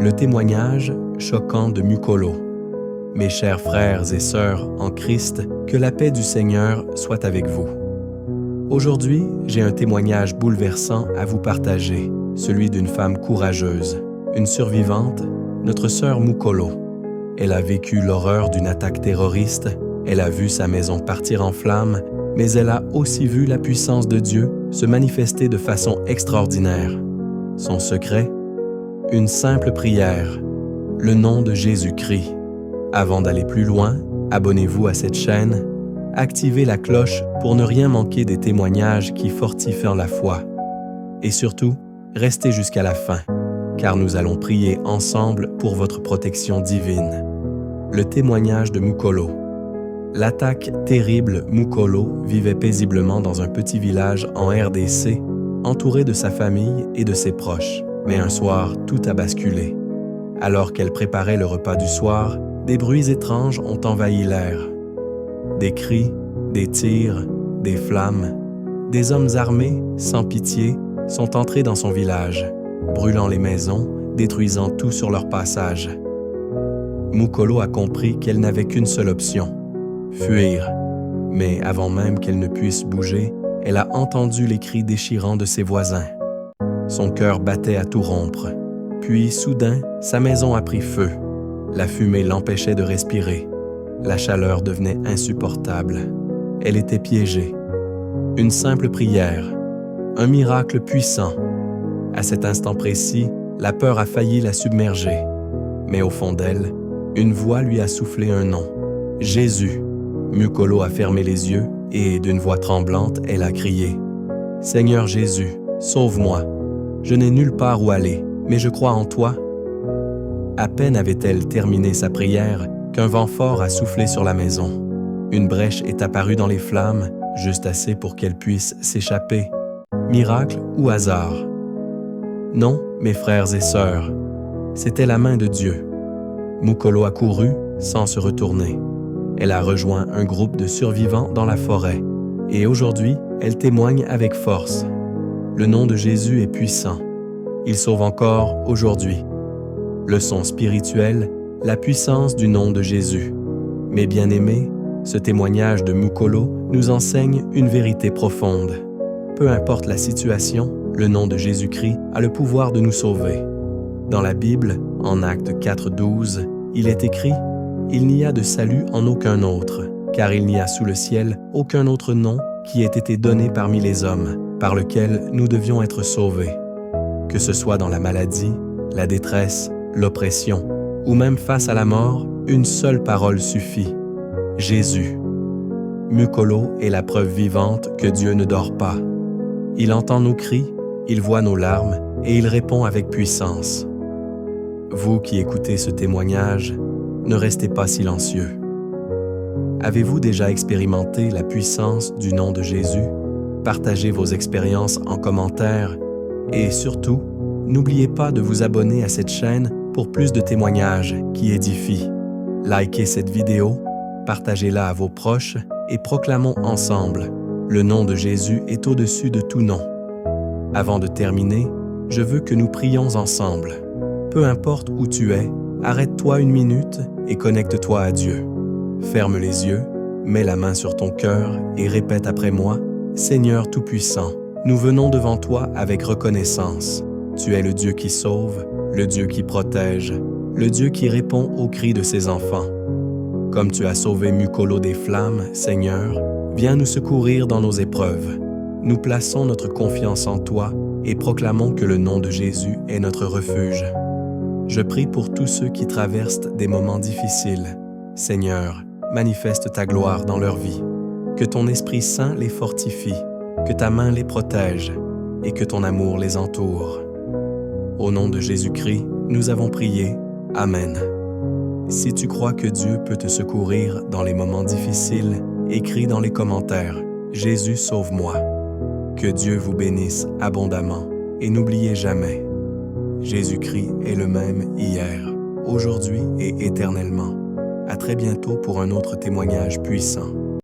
Le témoignage choquant de Mukolo. Mes chers frères et sœurs en Christ, que la paix du Seigneur soit avec vous. Aujourd'hui, j'ai un témoignage bouleversant à vous partager, celui d'une femme courageuse, une survivante, notre sœur Mukolo. Elle a vécu l'horreur d'une attaque terroriste, elle a vu sa maison partir en flammes, mais elle a aussi vu la puissance de Dieu se manifester de façon extraordinaire. Son secret? Une simple prière, le nom de Jésus-Christ. Avant d'aller plus loin, abonnez-vous à cette chaîne, activez la cloche pour ne rien manquer des témoignages qui fortifient la foi. Et surtout, restez jusqu'à la fin, car nous allons prier ensemble pour votre protection divine. Le témoignage de Mukolo. L'attaque terrible, Mukolo vivait paisiblement dans un petit village en RDC, entouré de sa famille et de ses proches. Mais un soir, tout a basculé. Alors qu'elle préparait le repas du soir, des bruits étranges ont envahi l'air. Des cris, des tirs, des flammes. Des hommes armés, sans pitié, sont entrés dans son village, brûlant les maisons, détruisant tout sur leur passage. Mukolo a compris qu'elle n'avait qu'une seule option, fuir. Mais avant même qu'elle ne puisse bouger, elle a entendu les cris déchirants de ses voisins. Son cœur battait à tout rompre. Puis, soudain, sa maison a pris feu. La fumée l'empêchait de respirer. La chaleur devenait insupportable. Elle était piégée. Une simple prière, un miracle puissant. À cet instant précis, la peur a failli la submerger. Mais au fond d'elle, une voix lui a soufflé un nom. Jésus. Mukolo a fermé les yeux et, d'une voix tremblante, elle a crié « Seigneur Jésus, sauve-moi. Je n'ai nulle part où aller, mais je crois en toi. » À peine avait-elle terminé sa prière qu'un vent fort a soufflé sur la maison. Une brèche est apparue dans les flammes, juste assez pour qu'elle puisse s'échapper. Miracle ou hasard? Non, mes frères et sœurs, c'était la main de Dieu. Mukolo a couru sans se retourner. Elle a rejoint un groupe de survivants dans la forêt. Et aujourd'hui, elle témoigne avec force. Le nom de Jésus est puissant. Il sauve encore aujourd'hui. Leçon spirituelle, la puissance du nom de Jésus. Mes bien-aimés, ce témoignage de Mukolo nous enseigne une vérité profonde. Peu importe la situation, le nom de Jésus-Christ a le pouvoir de nous sauver. Dans la Bible, en Actes 4:12, il est écrit « Il n'y a de salut en aucun autre, car il n'y a sous le ciel aucun autre nom qui ait été donné parmi les hommes, par lequel nous devions être sauvés. » Que ce soit dans la maladie, la détresse, l'oppression, ou même face à la mort, une seule parole suffit. Jésus. Mukolo est la preuve vivante que Dieu ne dort pas. Il entend nos cris, il voit nos larmes et il répond avec puissance. Vous qui écoutez ce témoignage, ne restez pas silencieux. Avez-vous déjà expérimenté la puissance du nom de Jésus? Partagez vos expériences en commentaire et surtout, n'oubliez pas de vous abonner à cette chaîne pour plus de témoignages qui édifient. Likez cette vidéo, partagez-la à vos proches et proclamons ensemble: le nom de Jésus est au-dessus de tout nom. Avant de terminer, je veux que nous prions ensemble. Peu importe où tu es, arrête-toi une minute et connecte-toi à Dieu. Ferme les yeux, mets la main sur ton cœur et répète après moi: Seigneur Tout-Puissant, nous venons devant toi avec reconnaissance. Tu es le Dieu qui sauve, le Dieu qui protège, le Dieu qui répond aux cris de ses enfants. Comme tu as sauvé Mukolo des flammes, Seigneur, viens nous secourir dans nos épreuves. Nous plaçons notre confiance en toi et proclamons que le nom de Jésus est notre refuge. Je prie pour tous ceux qui traversent des moments difficiles. Seigneur, manifeste ta gloire dans leur vie. Que ton Esprit Saint les fortifie, que ta main les protège et que ton amour les entoure. Au nom de Jésus-Christ, nous avons prié. Amen. Si tu crois que Dieu peut te secourir dans les moments difficiles, écris dans les commentaires « Jésus sauve-moi ». Que Dieu vous bénisse abondamment et n'oubliez jamais, Jésus-Christ est le même hier, aujourd'hui et éternellement. À très bientôt pour un autre témoignage puissant.